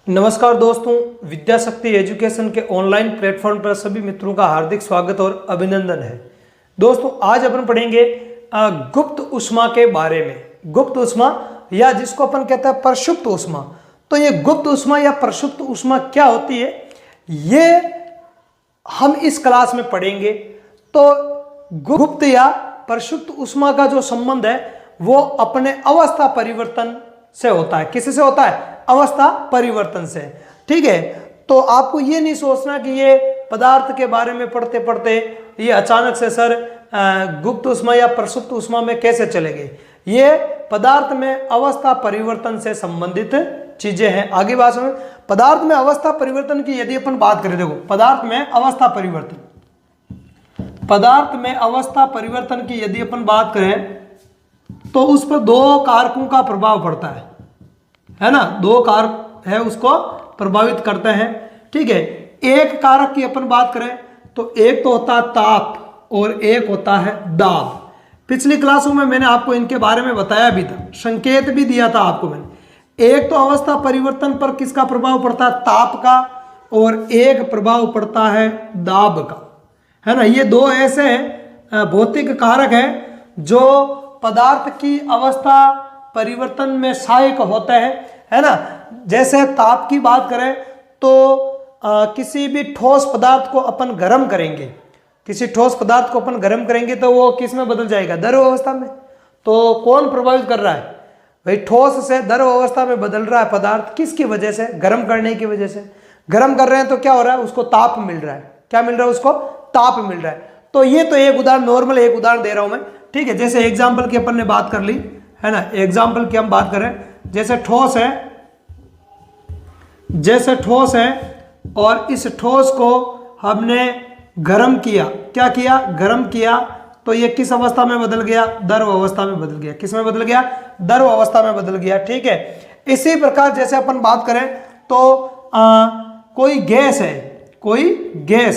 नमस्कार दोस्तों, विद्या शक्ति एजुकेशन के ऑनलाइन प्लेटफॉर्म पर सभी मित्रों का हार्दिक स्वागत और अभिनंदन है। दोस्तों, आज अपन पढ़ेंगे गुप्त ऊष्मा के बारे में। गुप्त ऊष्मा या जिसको अपन कहते हैं प्रक्षुप्त ऊष्मा। तो ये गुप्त ऊष्मा या प्रक्षुप्त ऊष्मा क्या होती है, ये हम इस क्लास में पढ़ेंगे। तो गुप्त या प्रक्षुप्त ऊष्मा का जो संबंध है वो अपने अवस्था परिवर्तन से होता है। किससे होता है? अवस्था परिवर्तन से। ठीक है, तो आपको ये नहीं सोचना कि ये पदार्थ के बारे में पढ़ते पढ़ते ये अचानक से सर गुप्त ऊष्मा या प्रक्षुप्त ऊष्मा में कैसे चले गए। ये पदार्थ में अवस्था परिवर्तन से संबंधित चीजें हैं। आगे बात सुनो। पदार्थ में अवस्था परिवर्तन की यदि अपन बात करें, देखो पदार्थ में अवस्था परिवर्तन की यदि अपन बात करें तो उस पर दो कारकों का प्रभाव पड़ता है ना। दो कारक है उसको प्रभावित करते हैं। ठीक है, एक कारक की अपन बात करें तो एक तो होता है ताप और एक होता है दाब। पिछली क्लासों में मैंने आपको इनके बारे में बताया भी था, संकेत भी दिया था आपको मैंने। एक तो अवस्था परिवर्तन पर किसका प्रभाव पड़ता है? ताप का, और एक प्रभाव पड़ता है दाब का, है ना। ये दो ऐसे भौतिक कारक हैं जो पदार्थ की अवस्था परिवर्तन में सहायक होते हैं, है ना। जैसे ताप की बात करें तो किसी भी ठोस पदार्थ को अपन गर्म करेंगे, तो वो किस में बदल जाएगा? द्रव अवस्था में। तो कौन प्रभावित कर रहा है भाई? ठोस से द्रव अवस्था में बदल रहा है पदार्थ। किसकी वजह से? गर्म करने की वजह से। गर्म कर रहे हैं तो क्या हो रहा है? उसको ताप मिल रहा है। क्या मिल रहा है? उसको ताप मिल रहा है। तो ये तो एक उदाहरण, नॉर्मल एक उदाहरण दे रहा हूं मैं। ठीक है, जैसे एग्जाम्पल की अपन ने बात कर ली, है ना। एग्जाम्पल की हम बात करें, जैसे ठोस है और इस ठोस को हमने गर्म किया। क्या किया? गर्म किया। तो ये किस अवस्था में बदल गया? द्रव अवस्था में बदल गया। किस में बदल गया? द्रव अवस्था में बदल गया। ठीक है, इसी प्रकार जैसे अपन बात करें तो कोई गैस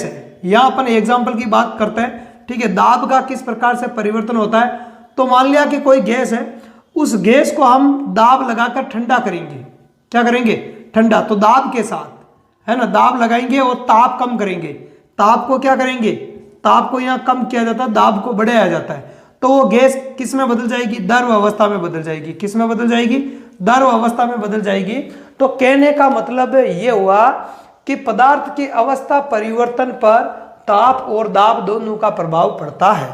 है, यहां अपन एग्जाम्पल की बात करते हैं। ठीक है, दाब का किस प्रकार से परिवर्तन होता है। तो मान लिया कि कोई गैस है, उस गैस को हम दाब लगाकर ठंडा करेंगे। क्या करेंगे? ठंडा। तो दाब के साथ, है ना, दाब लगाएंगे और ताप कम करेंगे। ताप को क्या करेंगे? ताप को यहाँ कम किया जाता है, दाब को बढ़ाया जाता है। तो वो गैस किस में बदल जाएगी? द्रव अवस्था में बदल जाएगी। किस में बदल जाएगी? द्रव अवस्था में बदल जाएगी। तो कहने का मतलब ये हुआ कि पदार्थ की अवस्था परिवर्तन पर ताप और दाब दोनों का प्रभाव पड़ता है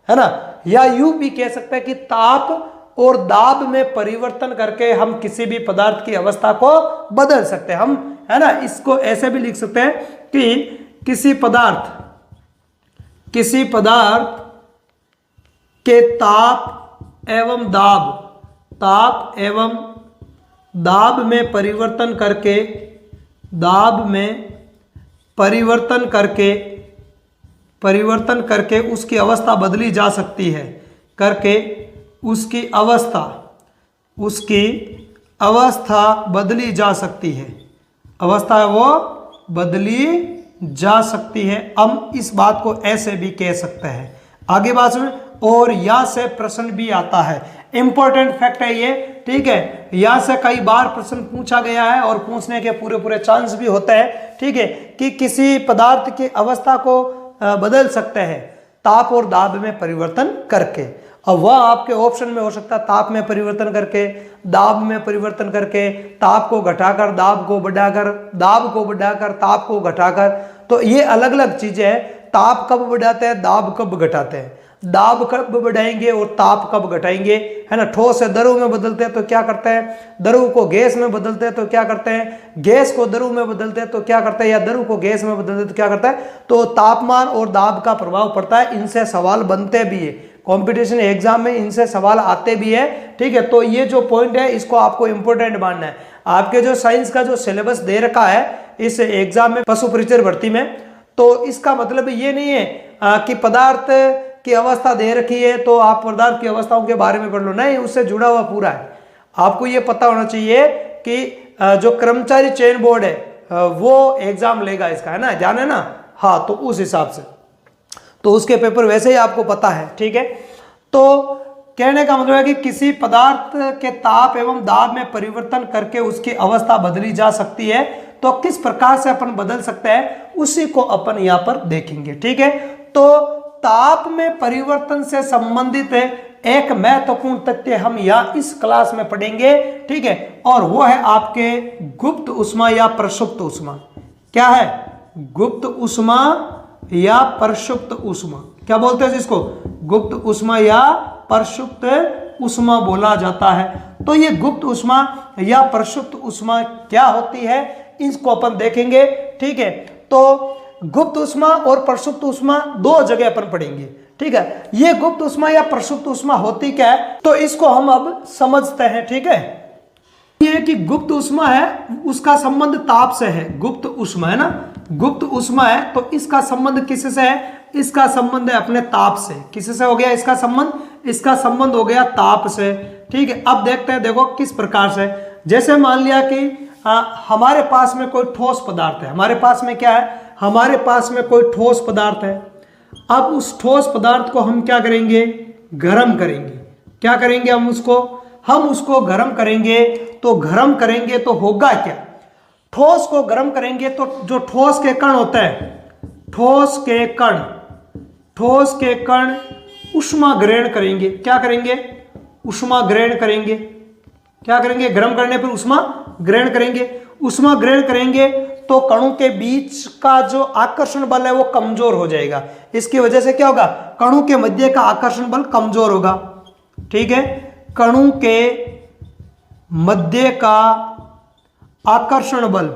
ना। या यूं भी कह सकते हैं कि ताप और दाब में परिवर्तन करके हम किसी भी पदार्थ की अवस्था को बदल सकते हैं हम, है ना। इसको ऐसे भी लिख सकते हैं कि किसी पदार्थ के ताप एवं दाब में परिवर्तन करके उसकी अवस्था बदली जा सकती है। उसकी अवस्था बदली जा सकती है। अवस्था वो बदली जा सकती है। हम इस बात को ऐसे भी कह सकते हैं। आगे बात सुन। और यहाँ से प्रश्न भी आता है, इंपॉर्टेंट फैक्ट है ये। ठीक है, यहाँ से कई बार प्रश्न पूछा गया है और पूछने के पूरे चांस भी होते हैं। ठीक है, कि किसी पदार्थ की अवस्था को बदल सकते हैं ताप और दाब में परिवर्तन करके। अब वह आपके ऑप्शन में हो सकता है ताप में परिवर्तन करके, दाब में परिवर्तन करके, ताप को घटाकर दाब को बढ़ाकर, दाब को बढ़ाकर ताप को घटाकर। तो ये अलग अलग चीजें हैं। ताप कब बढ़ाते हैं, दाब कब घटाते हैं, दाब कब बढ़ाएंगे और ताप कब घटाएंगे, है ना। ठोस से द्रव में बदलते हैं तो क्या करते हैं? द्रव को गैस में बदलते हैं तो क्या करते हैं? गैस को द्रव में बदलते हैं तो क्या करते हैं? या द्रव को गैस में बदलते हैं तो क्या करता है? तो तापमान और दाब का प्रभाव पड़ता है। इनसे सवाल बनते भी है, कंपटीशन एग्जाम में इनसे सवाल आते भी है। ठीक है, तो ये जो पॉइंट है इसको आपको इंपोर्टेंट मानना है। आपके जो साइंस का जो सिलेबस दे रखा है इस एग्जाम में, पशु परिचर भर्ती में, तो इसका मतलब ये नहीं है कि पदार्थ की अवस्था दे रखी है तो आप पदार्थ की अवस्थाओं के बारे में पढ़ लो। नहीं, उससे जुड़ा हुआ पूरा है। आपको ये पता होना चाहिए कि जो कर्मचारी चयन बोर्ड है वो एग्जाम लेगा इसका, है ना, जाने ना। हाँ, तो उस हिसाब से तो उसके पेपर वैसे ही आपको पता है। ठीक है, तो कहने का मतलब है कि किसी पदार्थ के ताप एवं दाब में परिवर्तन करके उसकी अवस्था बदली जा सकती है। तो किस प्रकार से अपन बदल सकते हैं उसी को अपन यहाँ पर देखेंगे। ठीक है, तो ताप में परिवर्तन से संबंधित एक महत्वपूर्ण तथ्य हम यहाँ इस क्लास में पढ़ेंगे। ठीक है, और वो है आपके गुप्त उष्मा या प्रसुप्त उष्मा। क्या है? गुप्त उष्मा या प्रसुप्त उष्मा। क्या बोलते हैं जिसको? गुप्त उष्मा या प्रसुप्त उष्मा बोला जाता है। तो ये गुप्त उष्मा या प्रसुप्त उष्मा क्या होती है इसको अपन देखेंगे। ठीक है, तो गुप्त उष्मा और प्रसुप्त उष्मा दो जगह अपन पढ़ेंगे। ठीक है, ये गुप्त उष्मा या प्रसुप्त उष्मा होती क्या है तो इसको हम अब समझते हैं। ठीक है, ये कि गुप्त उष्मा है उसका संबंध ताप से है। गुप्त उष्मा है ना, गुप्त उष्मा है तो इसका संबंध किससे है? इसका संबंध है अपने ताप से। किससे हो गया इसका संबंध? इसका संबंध हो गया ताप से। ठीक है, अब देखते हैं, देखो किस प्रकार से। जैसे मान लिया कि हमारे पास में कोई ठोस पदार्थ है। हमारे पास में क्या है? हमारे पास में कोई ठोस पदार्थ है। अब उस ठोस पदार्थ को हम क्या करेंगे? गर्म करेंगे। क्या करेंगे? हम उसको गर्म करेंगे। तो गर्म करेंगे तो होगा क्या? ठोस को गर्म करेंगे तो जो ठोस के कण होते हैं, ठोस के कण ऊष्मा ग्रहण करेंगे। क्या करेंगे? ऊष्मा ग्रहण करेंगे। क्या करेंगे? गर्म करने पर ऊष्मा ग्रहण करेंगे। ऊष्मा ग्रहण करेंगे तो कणों के बीच का जो आकर्षण बल है वो कमजोर हो जाएगा। इसकी वजह से क्या होगा? कणों के मध्य का आकर्षण बल कमजोर होगा। ठीक है, कणों के मध्य का आकर्षण बल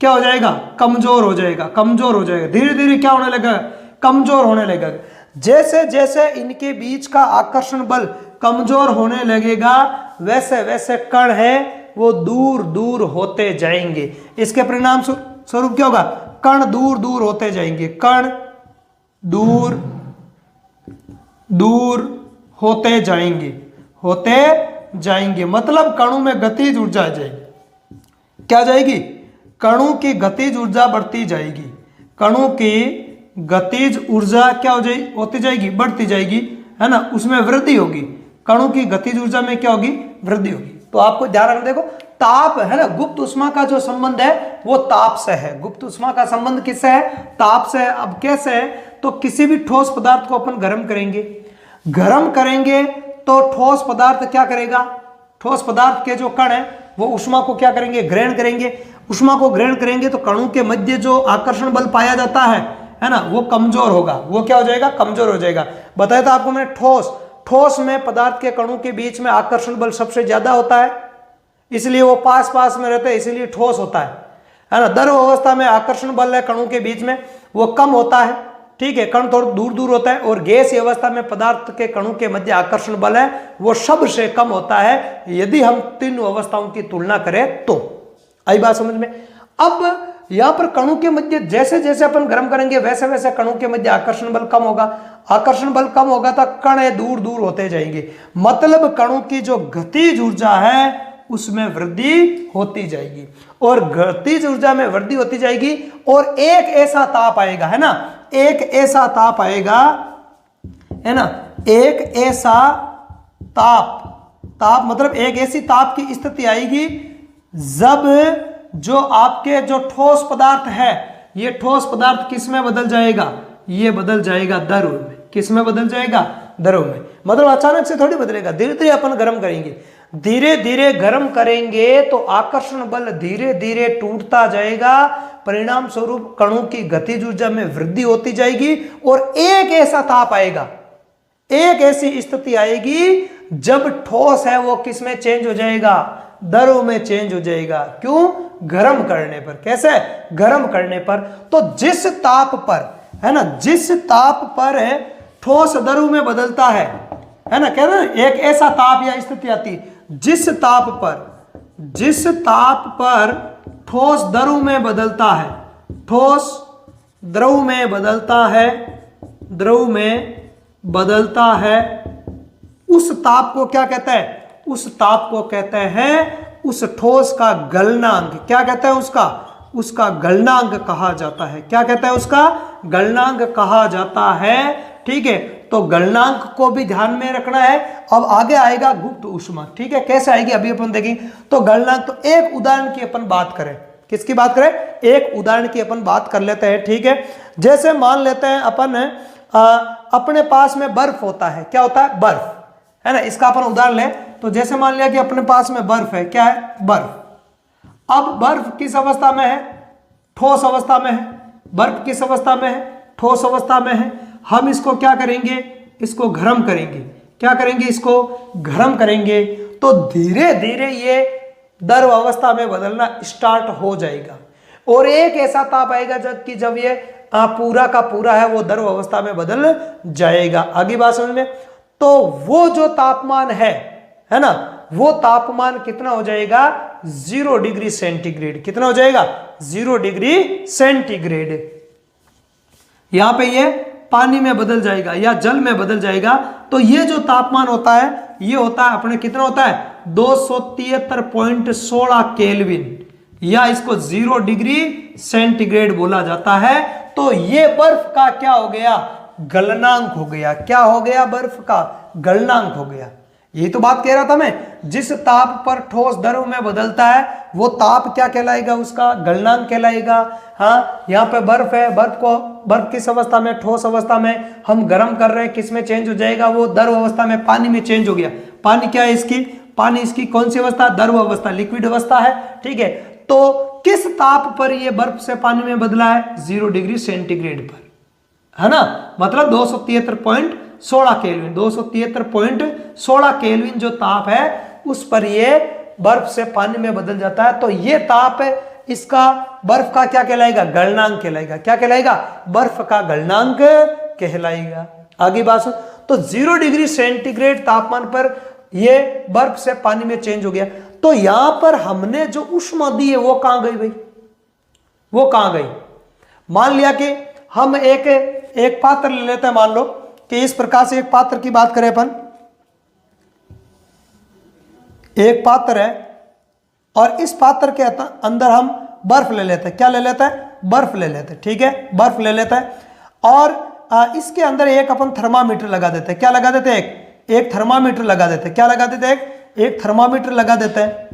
क्या हो जाएगा? कमजोर हो जाएगा। धीरे धीरे क्या होने लगेगा? कमजोर होने लगेगा। जैसे जैसे इनके बीच का आकर्षण बल कमजोर होने लगेगा वैसे वैसे कण है वो दूर दूर होते जाएंगे। इसके परिणाम स्वरूप क्या होगा? कण दूर दूर होते जाएंगे। कण दूर होते जाएंगे मतलब कणों में गतिज ऊर्जा आ जाएगी। क्या जाएगी? कणों की गतिज ऊर्जा बढ़ती जाएगी। कणों की गतिज ऊर्जा क्या होती जाएगी? बढ़ती जाएगी, है ना, उसमें वृद्धि होगी। कणों की गतिज ऊर्जा में क्या होगी? वृद्धि होगी। तो आपको ध्यान रखना, देखो ताप है ना, गुप्त उष्मा का जो संबंध है वो ताप से है। गुप्त उष्मा का संबंध किससे है? ताप से है। अब कैसे है? तो किसी भी ठोस पदार्थ को अपन गर्म करेंगे तो ठोस पदार्थ क्या करेगा? ठोस पदार्थ के जो कण है वो ऊष्मा को क्या करेंगे? ग्रहण करेंगे। ऊष्मा को ग्रहण करेंगे तो कणों के मध्य जो आकर्षण बल पाया जाता है ना, वो कमजोर होगा। वो क्या हो जाएगा? कमजोर हो जाएगा। बताया था आपको मैंने, ठोस में पदार्थ के कणों के बीच में आकर्षण बल सबसे ज्यादा होता है, इसलिए वो पास पास में रहते हैं, इसीलिए ठोस होता है ना। द्रव अवस्था में आकर्षण बल है कणों के बीच में वो कम होता है। ठीक है, कण थोड़ा दूर दूर होता है। और गैसीय अवस्था में पदार्थ के कणों के मध्य आकर्षण बल है वो सबसे कम होता है यदि हम तीनों अवस्थाओं की तुलना करें तो। आई बात समझ में? अब यहां पर कणों के मध्य जैसे जैसे अपन गर्म करेंगे वैसे वैसे कणों के मध्य आकर्षण बल कम होगा। आकर्षण बल कम होगा तो कण है दूर दूर होते जाएंगे, मतलब कणों की जो गतिज ऊर्जा है उसमें वृद्धि होती जाएगी। और गतिज ऊर्जा में वृद्धि होती जाएगी और एक ऐसा ताप आएगा, है ना, एक ऐसा ताप आएगा, है ना, एक ऐसा ताप मतलब एक ऐसी ताप की स्थिति आएगी जब जो आपके जो ठोस पदार्थ है ये ठोस पदार्थ किस में बदल जाएगा? ये बदल जाएगा द्रव में। किस में बदल जाएगा? द्रव में। मतलब अचानक से थोड़ी बदलेगा, धीरे धीरे अपन गर्म करेंगे। धीरे धीरे गर्म करेंगे तो आकर्षण बल धीरे धीरे टूटता जाएगा, परिणाम स्वरूप कणों की गतिज ऊर्जा में वृद्धि होती जाएगी और एक ऐसा ताप आएगा, एक ऐसी स्थिति आएगी जब ठोस है वो किस में चेंज हो जाएगा? द्रव में चेंज हो जाएगा। क्यों? गर्म करने पर। कैसे? गर्म करने पर। तो जिस ताप पर, है ना, जिस ताप पर ठोस द्रव में बदलता है ना, कह रहे हैं एक ऐसा ताप या स्थिति आती, जिस ताप पर ठोस द्रव में बदलता है, ठोस द्रव में बदलता है, उस ताप को क्या कहते हैं? उस ताप को कहते हैं उस ठोस का गलनांक। क्या कहते हैं? उसका गलनांक कहा जाता है। क्या कहता है? उसका गलनांक कहा जाता है। ठीक है। तो गलनांक को भी ध्यान में रखना है। अब आगे आएगा गुप्त ऊष्मा, ठीक है, कैसे आएगी अभी अपन देखेंगे। तो गलनांक, तो एक उदाहरण की अपन बात करें, किसकी बात करें, एक उदाहरण की अपन बात कर लेते हैं, ठीक है। जैसे मान लेते हैं अपन अपने पास में बर्फ होता है, क्या होता है, बर्फ, है ना, इसका अपन उदाहरण लें। तो जैसे मान लिया कि अपने पास में बर्फ है, क्या है, बर्फ। अब बर्फ किस अवस्था में है, ठोस अवस्था में है। बर्फ किस अवस्था में है, ठोस अवस्था में है। हम इसको क्या करेंगे, इसको गर्म करेंगे, क्या करेंगे, इसको गर्म करेंगे। तो धीरे धीरे ये द्रव अवस्था में बदलना स्टार्ट हो जाएगा और एक ऐसा ताप आएगा जब ये पूरा का पूरा है वो द्रव अवस्था में बदल जाएगा। आगे बात समझ में। तो वो जो तापमान है ना, वो तापमान कितना हो जाएगा, 0 डिग्री सेंटीग्रेड। कितना हो जाएगा, 0 डिग्री सेंटीग्रेड। यहां पे ये पानी में बदल जाएगा या जल में बदल जाएगा। तो ये जो तापमान होता है, ये होता है अपने कितना होता है, 273.16 केल्विन, या इसको 0 डिग्री सेंटीग्रेड बोला जाता है। तो ये बर्फ का क्या हो गया, गलनांक हो गया। क्या हो गया, बर्फ का गलनांक हो गया। यही तो बात कह रहा था मैं, जिस ताप पर ठोस द्रव में बदलता है वो ताप क्या कहलाएगा, उसका गलनांक कहलाएगा। हाँ, यहाँ पे बर्फ है, बर्फ किस अवस्था में, ठोस अवस्था में। हम गर्म कर रहे हैं, किस में चेंज हो जाएगा, वो द्रव अवस्था में, पानी में चेंज हो गया। पानी क्या है इसकी, पानी इसकी कौन सी अवस्था, द्रव अवस्था, लिक्विड अवस्था है, ठीक है। तो किस ताप पर ये बर्फ से पानी में बदला है, 0 डिग्री सेंटीग्रेड पर, है ना, मतलब 273.16 केल्विन, 273.16 केल्विन जो ताप है उस पर ये बर्फ से पानी में बदल जाता है। तो ये ताप इसका बर्फ का क्या कहलाएगा, गलनांक कहलाएगा। क्या कहलाएगा, बर्फ का गलनांक कहलाएगा। आगे बात सुन। तो 0 डिग्री सेंटीग्रेड तापमान पर ये बर्फ से पानी में चेंज हो गया। तो यहां पर हमने जो ऊष्मा दी है वो कहां गई भाई, वो कहां गई। मान लिया कि हम एक पात्र ले लेते हैं, मान लो कि इस प्रकार से एक पात्र की बात करें अपन, एक पात्र है और इस पात्र के अंदर हम बर्फ ले लेते हैं। क्या ले लेते हैं, बर्फ ले लेते हैं, ठीक है, बर्फ ले लेते हैं। और इसके अंदर एक अपन थर्मामीटर लगा देते हैं। क्या लगा देते हैं, एक थर्मामीटर लगा देते हैं। क्या लगा देते हैं, एक थर्मामीटर लगा देते हैं।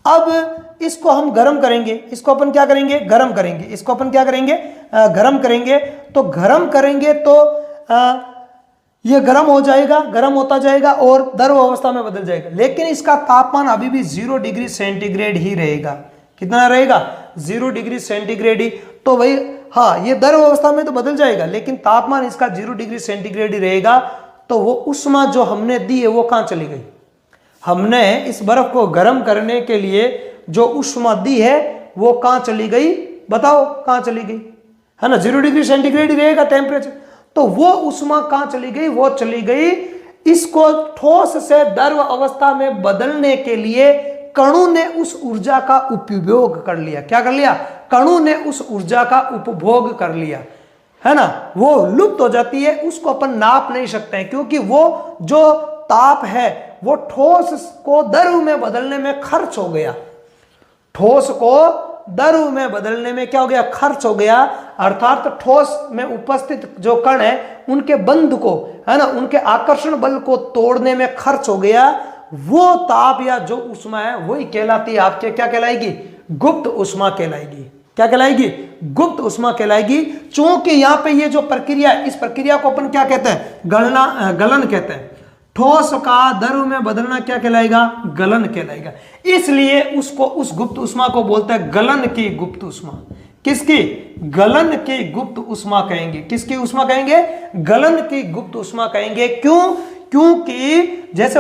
अब इसको हम गर्म करेंगे, इसको अपन क्या करेंगे, गर्म करेंगे, इसको अपन क्या करेंगे, गर्म करेंगे। तो गर्म करेंगे तो ये गर्म हो जाएगा, गर्म होता जाएगा और द्रव अवस्था में बदल जाएगा। लेकिन इसका तापमान अभी भी 0 डिग्री सेंटीग्रेड ही रहेगा। कितना रहेगा, 0 डिग्री सेंटीग्रेड ही। तो भाई हाँ, ये द्रव अवस्था में तो बदल जाएगा लेकिन तापमान इसका 0 डिग्री सेंटीग्रेड ही रहेगा। तो वो ऊष्मा जो हमने दी है वो कहां चली गई, हमने इस बर्फ को गर्म करने के लिए जो ऊष्मा दी है वो कहां चली गई, बताओ कहां चली गई, है ना, 0 डिग्री सेंटीग्रेड ही रहेगा टेम्परेचर। तो वो ऊष्मा कहां चली गई, वो चली गई इसको ठोस से द्रव अवस्था में बदलने के लिए कणु ने उस ऊर्जा का उपभोग कर लिया। क्या कर लिया, कणु ने उस ऊर्जा का उपभोग कर लिया, है ना। वो लुप्त हो जाती है, उसको अपन नाप नहीं सकते हैं क्योंकि वो जो ताप है वो ठोस को द्रव में बदलने में खर्च हो गया। ठोस को द्रव में बदलने में क्या हो गया, खर्च हो गया। अर्थात ठोस में उपस्थित जो कण है उनके बंध को, है ना, उनके आकर्षण बल को तोड़ने में खर्च हो गया। वो ताप या जो ऊष्मा है वही कहलाती है आपके, क्या कहलाएगी, गुप्त ऊष्मा कहलाएगी। क्या कहलाएगी, गुप्त ऊष्मा कहलाएगी। चूंकि यहां पे ये जो प्रक्रिया, इस प्रक्रिया को अपन क्या कहते हैं, गलन कहते हैं। ठोस का द्रव में बदलना क्या कहलाएगा, गलन कहलाएगा। इसलिए उसको, उस गुप्त ऊष्मा को बोलते हैं गलन की गुप्त ऊष्मा। किसकी, गलन की गुप्त ऊष्मा कहेंगे। किसकी ऊष्मा कहेंगे, गलन की गुप्त ऊष्मा कहेंगे। क्यों, क्योंकि जैसे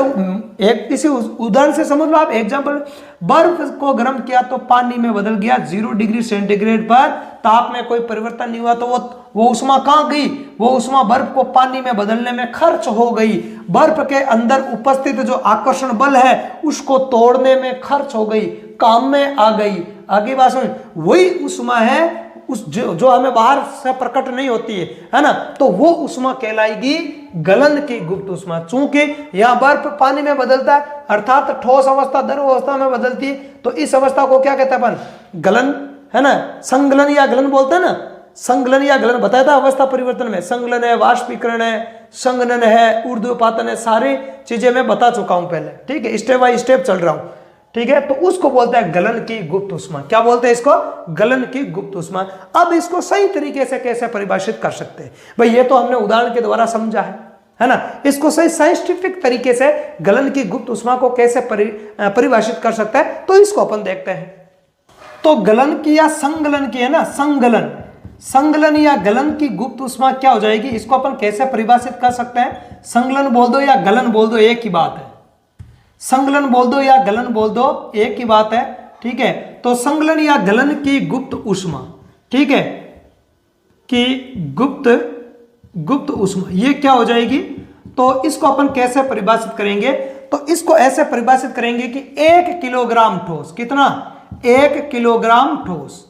एक किसी उदाहरण से समझ लो आप, एग्जांपल, बर्फ को गर्म किया तो पानी में बदल गया 0 डिग्री सेंटीग्रेड पर, ताप में कोई परिवर्तन नहीं हुआ। तो वो ऊष्मा कहां गई, वो ऊष्मा बर्फ को पानी में बदलने में खर्च हो गई। बर्फ के अंदर उपस्थित जो आकर्षण बल है उसको तोड़ने में खर्च हो गई, काम में आ गई। आगे बात सुन, वही ऊष्मा है उस जो हमें बाहर से प्रकट नहीं होती है ना। तो वो ऊष्मा कहलाएगी गलन की गुप्त ऊष्मा। चूंकि यहां बर्फ पानी में बदलता है, अर्थात ठोस अवस्था द्रव अवस्था में बदलती है, तो इस अवस्था को क्या कहते हैं अपन, गलन, है ना, संगलन या गलन बोलते हैं ना, संगलन या गलन बताया था अवस्था परिवर्तन में, संगलन है, वाष्पीकरण है, संघनन है, ऊर्ध्वपातन है, सारी चीजें मैं बता चुका हूं पहले, ठीक है, स्टेप बाय स्टेप चल रहा हूं, ठीक है। तो उसको बोलते हैं गलन की गुप्त ऊष्मा। क्या बोलते हैं इसको? गलन की गुप्त ऊष्मा। अब इसको सही तरीके से कैसे परिभाषित कर सकते हैं भाई, ये तो हमने उदाहरण के द्वारा समझा है ना। इसको सही साइंटिफिक तरीके से गलन की गुप्त ऊष्मा को कैसे परिभाषित कर सकते हैं, तो इसको अपन देखते हैं। तो गलन की या संगलन की है ना, संगलन या गलन की गुप्त ऊष्मा क्या हो जाएगी, इसको अपन कैसे परिभाषित कर सकते हैं। संगलन बोल दो या गलन बोल दो, एक ही बात है। संगलन बोल दो या गलन बोल दो, एक ही बात है, ठीक है। तो संगलन या गलन की गुप्त ऊष्मा, ठीक है, कि गुप्त ऊष्मा ये क्या हो जाएगी, तो इसको अपन कैसे परिभाषित करेंगे, तो इसको ऐसे परिभाषित करेंगे कि 1 किलोग्राम ठोस, कितना, 1 किलोग्राम ठोस,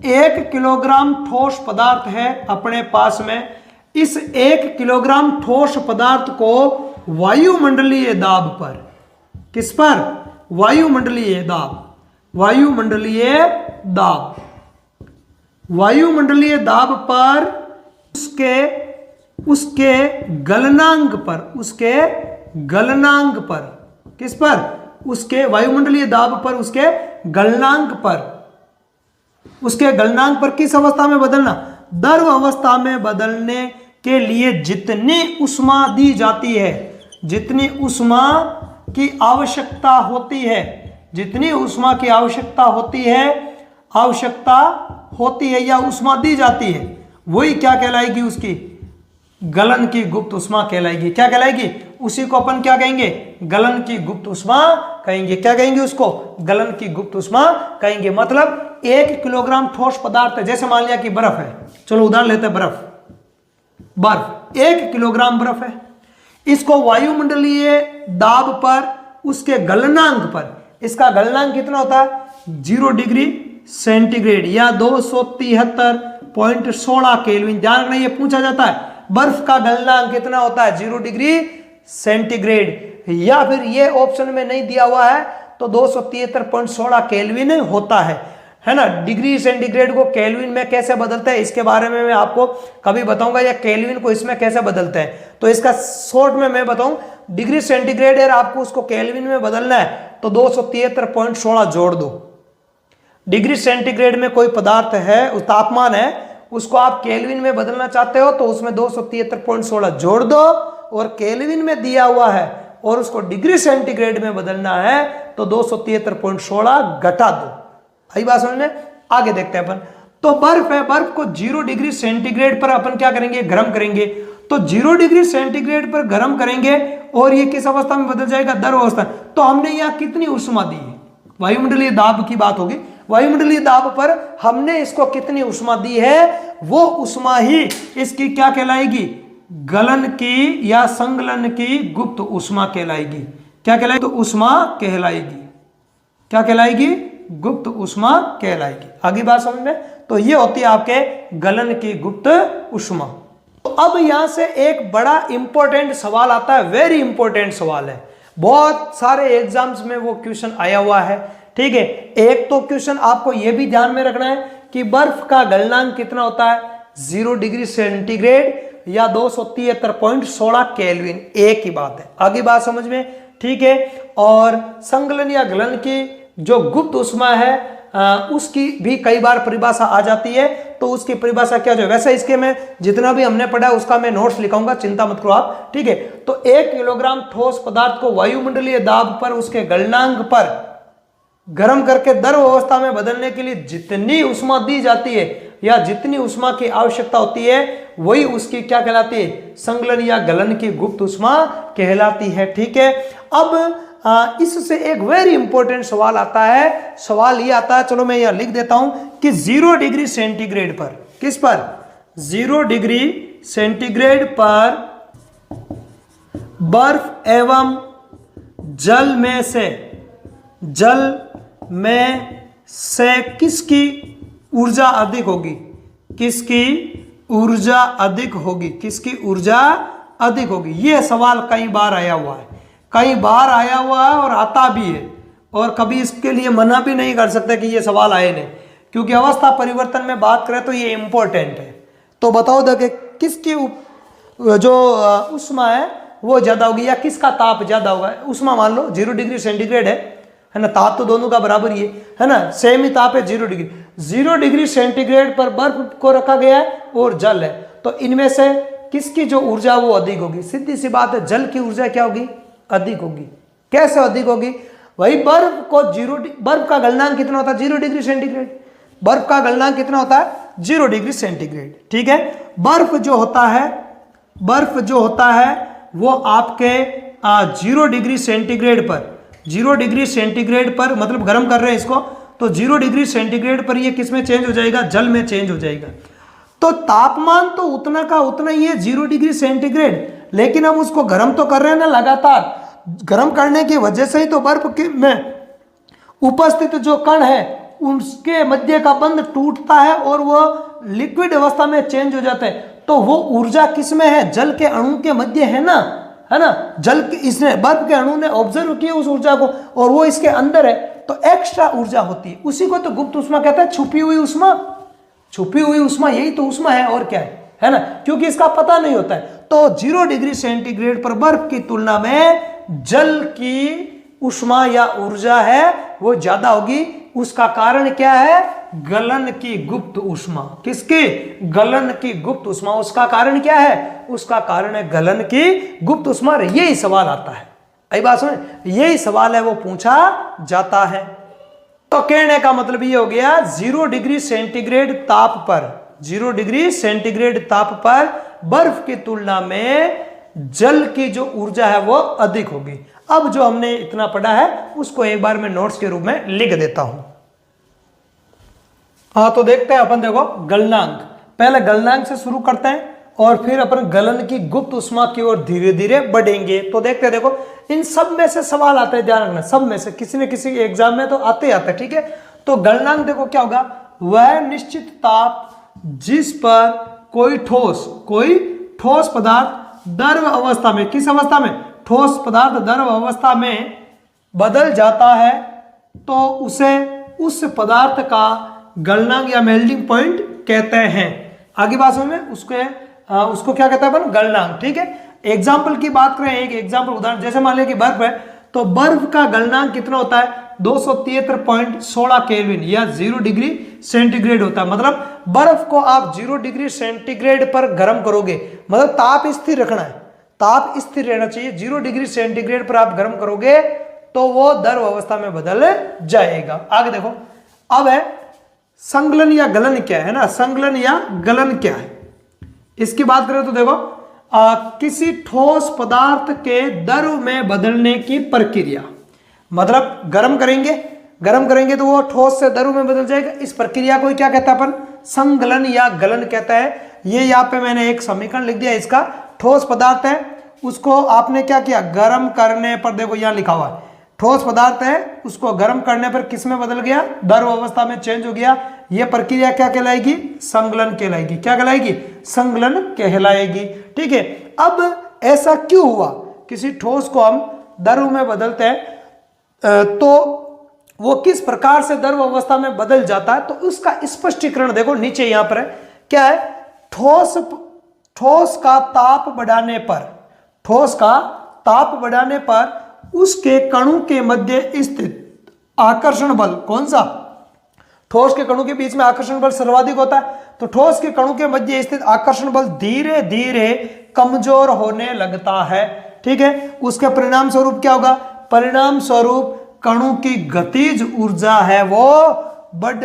1 किलोग्राम ठोस पदार्थ है अपने पास में। इस 1 किलोग्राम ठोस पदार्थ को वायुमंडलीय दाब पर, किस पर, वायुमंडलीय दाब, वायुमंडलीय दाब, वायुमंडलीय दाब पर उसके गलनांक पर, उसके गलनांक पर, किस पर, उसके वायुमंडलीय दाब पर उसके गलनांक पर, उसके गलनांक पर किस अवस्था में बदलना, द्रव अवस्था में बदलने के लिए जितनी ऊष्मा दी जाती है, जितनी ऊष्मा की आवश्यकता होती है, जितनी ऊष्मा की आवश्यकता होती है या ऊष्मा दी जाती है, वही क्या कहलाएगी, उसकी गलन की गुप्त ऊष्मा कहलाएगी। क्या कहलाएगी, उसी को अपन क्या कहेंगे, गलन की गुप्त ऊष्मा कहेंगे। क्या कहेंगे उसको, गलन की गुप्त ऊष्मा कहेंगे। मतलब 1 किलोग्राम ठोस पदार्थ है, जैसे मान लिया कि बर्फ है, चलो उदाहरण लेते हैं, बर्फ 1 किलोग्राम बर्फ है, इसको वायुमंडलीय दाब पर उसके गलनांक पर, इसका गलनांक कितना होता है, 0 डिग्री सेंटीग्रेड या 273.16 केल्विन। ध्यान रखना ये पूछा जाता है, बर्फ का गलनांक कितना होता है, 0 डिग्री सेंटीग्रेड, या फिर ये ऑप्शन में नहीं दिया हुआ है तो 273.16 केल्विन होता है ना। डिग्री सेंटीग्रेड को केल्विन में कैसे बदलते हैं, इसके बारे में मैं आपको कभी बताऊंगा, या केल्विन को इसमें कैसे बदलते हैं, तो इसका शॉर्ट में मैं बताऊं। डिग्री सेंटीग्रेड है, आपको उसको केल्विन में बदलना है तो 273.16 जोड़ दो। डिग्री सेंटीग्रेड में कोई पदार्थ है, उस तापमान है, उसको आप केल्विन में बदलना चाहते हो तो उसमें 273.16 जोड़ दो, और केल्विन में दिया हुआ है और उसको डिग्री सेंटीग्रेड में बदलना है तो 273.16 घटा दो। आई बात समझ में, आगे देखते हैं अपन। तो बर्फ है, बर्फ को 0 डिग्री सेंटीग्रेड पर अपन क्या करेंगे, गर्म करेंगे। तो 0 डिग्री सेंटीग्रेड पर गर्म करेंगे और ये किस अवस्था में बदल जाएगा, द्रव अवस्था। तो हमने यहाँ कितनी ऊष्मा दी है, वायुमंडलीय दाब की बात होगी, वायुमंडलीय दाब पर हमने इसको कितनी ऊष्मा दी है, वो ऊष्मा ही इसकी क्या कहलाएगी, गलन की या संगलन की गुप्त ऊष्मा कहलाएगी। क्या कहलाएगी, तो ऊष्मा कहलाएगी। क्या कहलाएगी, गुप्त ऊष्मा कहलाएगी। आगे बात समझ में, तो ये होती है आपके गलन की गुप्त ऊष्मा। तो अब यहां से एक बड़ा इंपॉर्टेंट सवाल आता है, वेरी इंपॉर्टेंट सवाल है, बहुत सारे एग्जाम्स में वो क्वेश्चन आया हुआ है, ठीक है। एक तो क्वेश्चन आपको यह भी ध्यान में रखना है कि बर्फ का गलनांक कितना होता है, 0 डिग्री सेंटीग्रेड या 273.16 केल्विन, एक ही बात है। आगे बात समझ में, ठीक है। और संगलन या गलन की जो गुप्त ऊष्मा है उसकी भी कई बार परिभाषा आ जाती है, तो उसकी परिभाषा क्या जो, वैसे इसके में जितना भी हमने पढ़ा उसका मैं नोट्स लिखाऊंगा, चिंता मत करो आप, ठीक है। तो 1 किलोग्राम ठोस पदार्थ को वायुमंडलीय दाब पर उसके गलनांक पर गर्म करके द्रव अवस्था में बदलने के लिए जितनी ऊष्मा दी जाती है या जितनी ऊष्मा की आवश्यकता होती है, वही उसकी क्या कहलाती है, संगलन या गलन की गुप्त ऊष्मा कहलाती है, ठीक है। अब इससे एक वेरी इंपॉर्टेंट सवाल आता है, सवाल ये आता है, चलो मैं यहां लिख देता हूं कि 0 डिग्री सेंटीग्रेड पर, किस पर, 0 डिग्री सेंटीग्रेड पर बर्फ एवं जल में से किसकी ऊर्जा अधिक होगी, किसकी ऊर्जा अधिक होगी, किसकी ऊर्जा अधिक होगी। यह सवाल कई बार आया हुआ है, कई बार आया हुआ है और आता भी है, और कभी इसके लिए मना भी नहीं कर सकते कि ये सवाल आए नहीं, क्योंकि अवस्था परिवर्तन में बात करें तो ये इंपॉर्टेंट है। तो बताओ देखिए किसकी जो उष्मा है वो ज्यादा होगी या किसका ताप ज्यादा होगा। उष्मा मान लो 0 डिग्री सेंटीग्रेड है ना, ताप तो दोनों का बराबर ही है ना, सेम ही ताप है 0 डिग्री। 0 डिग्री सेंटीग्रेड पर बर्फ को रखा गया है और जल है, तो इनमें से किसकी जो ऊर्जा वो अधिक होगी। सीधी सी बात है, जल की ऊर्जा क्या होगी, अधिक होगी। कैसे अधिक होगी, वही बर्फ को बर्फ का गलनांक कितना होता है 0 डिग्री सेंटीग्रेड। बर्फ का गलनांक कितना होता है 0 डिग्री सेंटीग्रेड। ठीक है, बर्फ जो होता है वो आपके 0 डिग्री सेंटीग्रेड पर, 0 डिग्री सेंटीग्रेड पर मतलब गर्म कर रहे हैं इसको, तो 0 डिग्री सेंटीग्रेड पर ये किस में चेंज हो जाएगा, जल में चेंज हो जाएगा। तो तापमान तो उतना का उतना ही है 0 डिग्री सेंटीग्रेड, लेकिन हम उसको गर्म तो कर रहे हैं ना लगातार। गर्म करने की वजह से ही तो बर्फ के में उपस्थित जो कण है उसके मध्य का बंध टूटता है और वो लिक्विड अवस्था में चेंज हो जाता है। तो वो ऊर्जा किस में है, जल के अणु के मध्य है ना, है ना। जल के इसने बर्फ के अणु ने ऑब्जर्व किया उस ऊर्जा को और वो इसके अंदर है, तो एक्स्ट्रा ऊर्जा होती है। उसी को तो गुप्त उष्मा कहता है, छुपी हुई उष्मा। छुपी हुई उष्मा यही तो उष्मा है और क्या है ना, क्योंकि इसका पता नहीं होता है। तो 0 डिग्री सेंटीग्रेड पर बर्फ की तुलना में जल की उष्मा या ऊर्जा है वो ज्यादा होगी। उसका कारण क्या है, गलन की गुप्त उष्मा। किसकी, गलन की गुप्त उष्मा। उसका कारण क्या है, उसका कारण है गलन की गुप्त उष्मा। यही सवाल आता है, आई बात सुन, यही सवाल है वो पूछा जाता है। तो कहने का मतलब ये हो गया 0 डिग्री सेंटीग्रेड ताप पर, 0 डिग्री सेंटीग्रेड ताप पर बर्फ की तुलना में जल की जो ऊर्जा है वो अधिक होगी। अब जो हमने इतना पढ़ा है उसको एक बार मैं नोट्स के रूप में लिख देता हूं। हाँ, तो देखते हैं अपन, देखो गलनांक, पहले गलनांक से शुरू करते हैं और फिर अपन गलन की गुप्त उष्मा की ओर धीरे धीरे बढ़ेंगे। तो देखते हैं, देखो इन सब में से सवाल आते हैं, ध्यान रखना, सब में से किसी न किसी एग्जाम में तो आते ही आते हैं। ठीक है, तो गलनांक देखो क्या होगा, वह निश्चित ताप जिस पर कोई ठोस पदार्थ द्रव अवस्था में, किस अवस्था में, ठोस पदार्थ द्रव अवस्था में बदल जाता है, तो उसे उस पदार्थ का गलनांक या मेल्टिंग पॉइंट कहते हैं। आगे बात में उसको क्या कहता है अपन, गलनांक। ठीक है, एग्जाम्पल की बात करें, एक एग्जाम्पल उदाहरण, जैसे मान लिया कि बर्फ है, तो बर्फ का गलनांक कितना होता है 273.16 केल्विन या 0 डिग्री सेंटीग्रेड होता है। मतलब बर्फ को आप 0 डिग्री सेंटीग्रेड पर गर्म करोगे, मतलब ताप स्थिर रखना है, ताप स्थिर रहना चाहिए। 0 डिग्री सेंटीग्रेड पर आप गर्म करोगे तो वो द्रव अवस्था में बदल जाएगा। आगे देखो, अब है संगलन या गलन क्या है ना, संगलन या गलन क्या है, इसकी बात करें तो देखो किसी ठोस पदार्थ के द्रव में बदलने की प्रक्रिया, मतलब गर्म करेंगे तो वो ठोस से द्रव में बदल जाएगा। इस प्रक्रिया को क्या कहता है अपन, संगलन या गलन कहता है। ये यहाँ पे मैंने एक समीकरण लिख दिया, इसका ठोस पदार्थ है, उसको आपने क्या किया, गर्म करने पर, देखो यहाँ लिखा हुआ है ठोस पदार्थ है, उसको गर्म करने पर किस में बदल गया, द्रव अवस्था में चेंज हो गया। यह प्रक्रिया क्या कहलाएगी, संगलन कहलाएगी। क्या कहलाएगी, संगलन कहलाएगी। ठीक है, अब ऐसा क्यों हुआ, किसी ठोस को हम द्रव में बदलते हैं तो वो किस प्रकार से द्रव अवस्था में बदल जाता है, तो उसका स्पष्टीकरण देखो नीचे यहां पर है। क्या है, ठोस का ताप बढ़ाने पर उसके कणों के मध्य स्थित आकर्षण बल, कौन सा, ठोस के कणों के बीच में आकर्षण बल सर्वाधिक होता है, तो ठोस के कणों के मध्य स्थित आकर्षण बल धीरे धीरे कमजोर होने लगता है। ठीक है, उसके परिणाम स्वरूप क्या होगा, परिणाम स्वरूप कणों की गतिज ऊर्जा है वो बढ़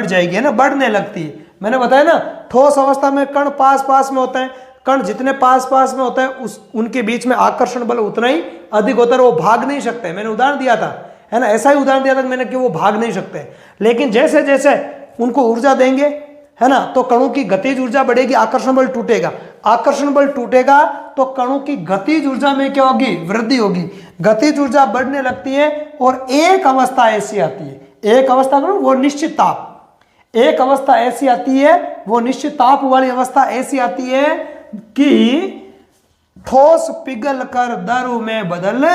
जाएगी, है ना, बढ़ने लगती है। मैंने बताया ना, ठोस अवस्था में कण पास में होते हैं, कण जितने पास में होता है उनके बीच में आकर्षण बल उतना ही अधिक होता है, वो भाग नहीं सकते। मैंने उदाहरण दिया था, है ना, ऐसा ही उदाहरण दिया था मैंने कि वो भाग नहीं सकते। लेकिन जैसे जैसे उनको ऊर्जा देंगे, है ना, तो कणों की गतिज ऊर्जा बढ़ेगी, आकर्षण बल टूटेगा तो कणों की गतिज ऊर्जा में क्या होगी, वृद्धि होगी। गतिज ऊर्जा बढ़ने लगती है और एक अवस्था ऐसी आती है, एक अवस्था वो निश्चित ताप, एक अवस्था ऐसी आती है, वो निश्चित ताप वाली अवस्था ऐसी आती है कि ठोस पिघल कर द्रव में बदल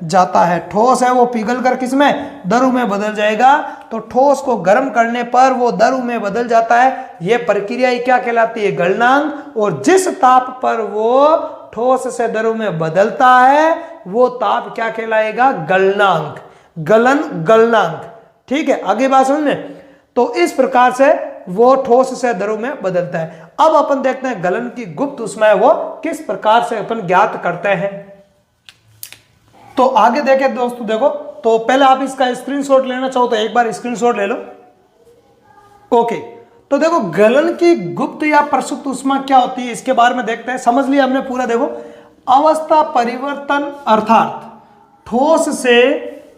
जाता है। ठोस है वो पिघल कर किस में, द्रव में बदल जाएगा। तो ठोस को गर्म करने पर वो द्रव में बदल जाता है। ये प्रक्रिया ही क्या कहलाती है, गलनांक। और जिस ताप पर वो ठोस से द्रव में बदलता है वो ताप क्या कहलाएगा, गलनांक, गलनांक। ठीक है, आगे बात समझ में। तो इस प्रकार से वो ठोस से द्रव में बदलता है। अब अपन देखते हैं गलन की गुप्त ऊष्मा है वो किस प्रकार से अपन ज्ञात करते हैं। तो आगे देखें दोस्तों, देखो तो पहले आप इसका स्क्रीनशॉट लेना चाहो तो एक बार स्क्रीनशॉट ले लो। ओके, तो देखो गलन की गुप्त या प्रसुप्त ऊष्मा क्या होती है इसके बारे में देखते हैं। समझ लिया हमने पूरा। देखो, अवस्था परिवर्तन अर्थात ठोस से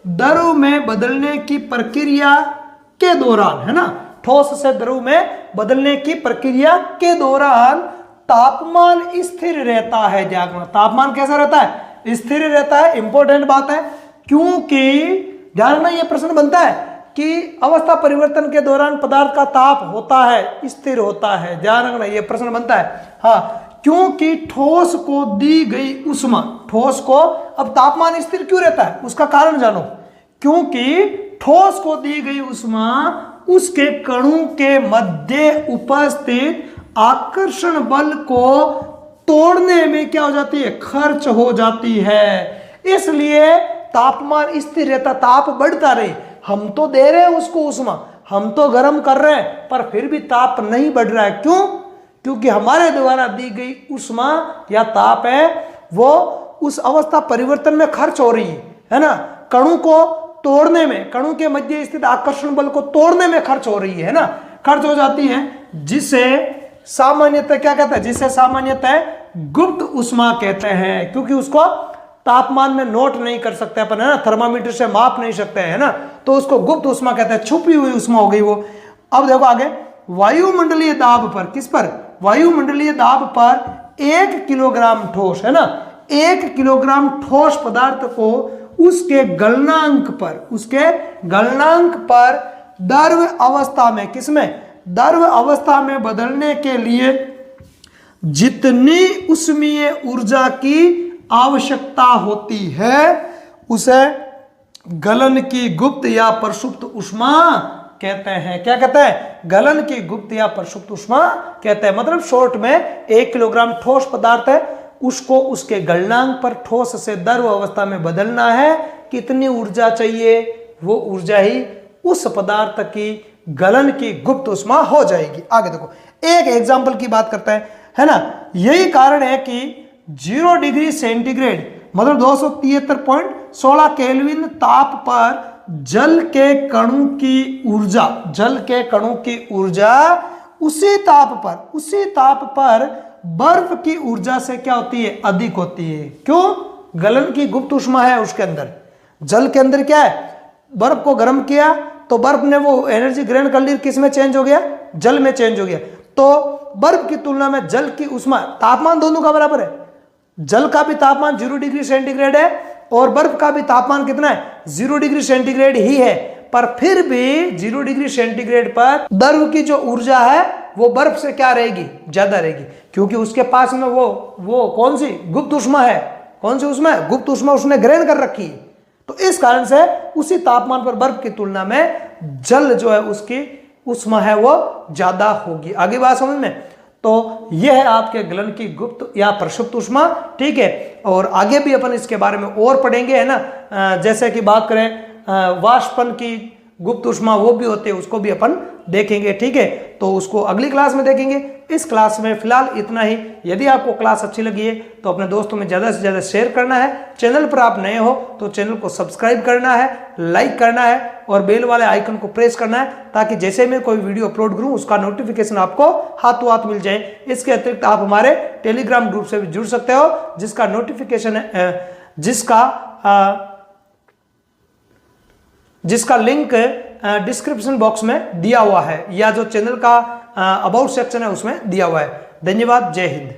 द्रव में बदलने की प्रक्रिया के दौरान, है ना, ठोस से द्रव में बदलने की प्रक्रिया के दौरान तापमान स्थिर रहता है। ध्यान, तापमान कैसा रहता है, स्थिर रहता है। इंपॉर्टेंट बात है, क्योंकि ध्यान रखना ये प्रश्न बनता है कि अवस्था परिवर्तन के दौरान पदार्थ का ताप होता है, स्थिर होता है। ध्यान रखना ये प्रश्न बनता है। हाँ, क्योंकि ठोस को दी गई ऊष्मा, ठोस को अब तापमान स्थिर क्यों रहता है उसका कारण जानो। क्योंकि ठोस को दी गई ऊष्मा उसके कणों के मध्य उपस्थित आकर्षण बल को तोड़ने में क्या हो जाती है, खर्च हो जाती है। इसलिए तापमान स्थिर रहता, ताप बढ़ता रहे। हम तो दे रहे हैं उसको ऊष्मा, हम तो गर्म कर रहे हैं, पर फिर भी ताप नहीं बढ़ रहा है। क्यों? क्योंकि हमारे द्वारा दी गई ऊष्मा या ताप है वो उस अवस्था परिवर्तन में खर्च हो रही है ना, कणों को तोड़ने में, कणों के मध्य स्थित आकर्षण बल को तोड़ने में खर्च हो रही है ना, खर्च हो जाती है। जिसे सामान्यतः क्या कहते हैं, जिसे सामान्यतः गुप्त ऊष्मा कहते हैं। क्योंकि उसको तापमान में नोट नहीं कर सकते अपन, है ना, थर्मामीटर से माप नहीं सकते हैं ना, तो उसको गुप्त ऊष्मा कहते हैं। छुपी हुई ऊष्मा हो गई वो। अब देखो आगे, वायुमंडलीय दाब पर, किस पर, वायुमंडलीय दाब पर 1 किलोग्राम ठोस, है ना, 1 किलोग्राम ठोस पदार्थ को उसके गलनांक पर, उसके गलनांक पर द्रव अवस्था में, किसमें, द्रव अवस्था में बदलने के लिए जितनी उष्मीय ऊर्जा की आवश्यकता होती है उसे गलन की गुप्त या प्रसुप्त ऊष्मा कहते हैं। क्या कहते हैं, गलन की गुप्त या प्रसुप्त ऊष्मा कहते हैं। मतलब शॉर्ट में 1 किलोग्राम ठोस पदार्थ है, उसको उसके गलनांक पर ठोस से द्रव अवस्था में बदलना है। कितनी ऊर्जा चाहिए, वो ऊर्जा ही उस पदार्थ की गलन की गुप्त ऊष्मा हो जाएगी। आगे देखो, एक एग्जांपल की बात करते हैं, है ना। यही कारण है कि 0 डिग्री सेंटीग्रेड मतलब 273.16 केल्विन ताप पर जल के कणों की ऊर्जा, जल के कणों की ऊर्जा उसी ताप पर बर्फ की ऊर्जा से क्या होती है, अधिक होती है। क्यों? गलन की गुप्त ऊष्मा है उसके अंदर। जल के अंदर क्या है, बर्फ को गर्म किया तो बर्फ ने वो एनर्जी ग्रहण कर ली, किस में चेंज हो गया, जल में चेंज हो गया। तो बर्फ की तुलना में जल की ऊष्मा, तापमान दोनों का बराबर है। जल का भी तापमान 0 डिग्री सेंटीग्रेड है और बर्फ का भी तापमान कितना है, 0 डिग्री सेंटीग्रेड ही है। पर फिर भी 0 डिग्री सेंटीग्रेड पर द्रव की जो ऊर्जा है वो बर्फ से क्या रहेगी, ज्यादा रहेगी। क्योंकि उसके पास में वो कौन सी गुप्त ऊष्मा है, कौन सी ऊष्मा है, गुप्त ऊष्मा उसने ग्रहण कर रखी है। तो इस कारण से उसी तापमान पर बर्फ की तुलना में जल जो है उसकी ऊष्मा है वो ज्यादा होगी। आगे बात समझ में। तो यह है आपके गलन की गुप्त या प्रसुप्त ऊष्मा। ठीक है, और आगे भी अपन इसके बारे में और पढ़ेंगे, है ना। जैसे कि बात करें वाष्पन की गुप्त ऊष्मा, वो भी होते हैं, उसको भी अपन देखेंगे। ठीक है, तो उसको अगली क्लास में देखेंगे। इस क्लास में फिलहाल इतना ही। यदि आपको क्लास अच्छी लगी है तो अपने दोस्तों में ज़्यादा से ज़्यादा शेयर करना है। चैनल पर आप नए हो तो चैनल को सब्सक्राइब करना है, लाइक करना है और बेल वाले आइकन को प्रेस करना है, ताकि जैसे मैं कोई वीडियो अपलोड करूं उसका नोटिफिकेशन आपको हाथों हाथ मिल जाए। इसके अतिरिक्त आप हमारे टेलीग्राम ग्रुप से भी जुड़ सकते हो, जिसका नोटिफिकेशन है, जिसका लिंक डिस्क्रिप्शन बॉक्स में दिया हुआ है, या जो चैनल का अबाउट सेक्शन है उसमें दिया हुआ है। धन्यवाद, जय हिंद।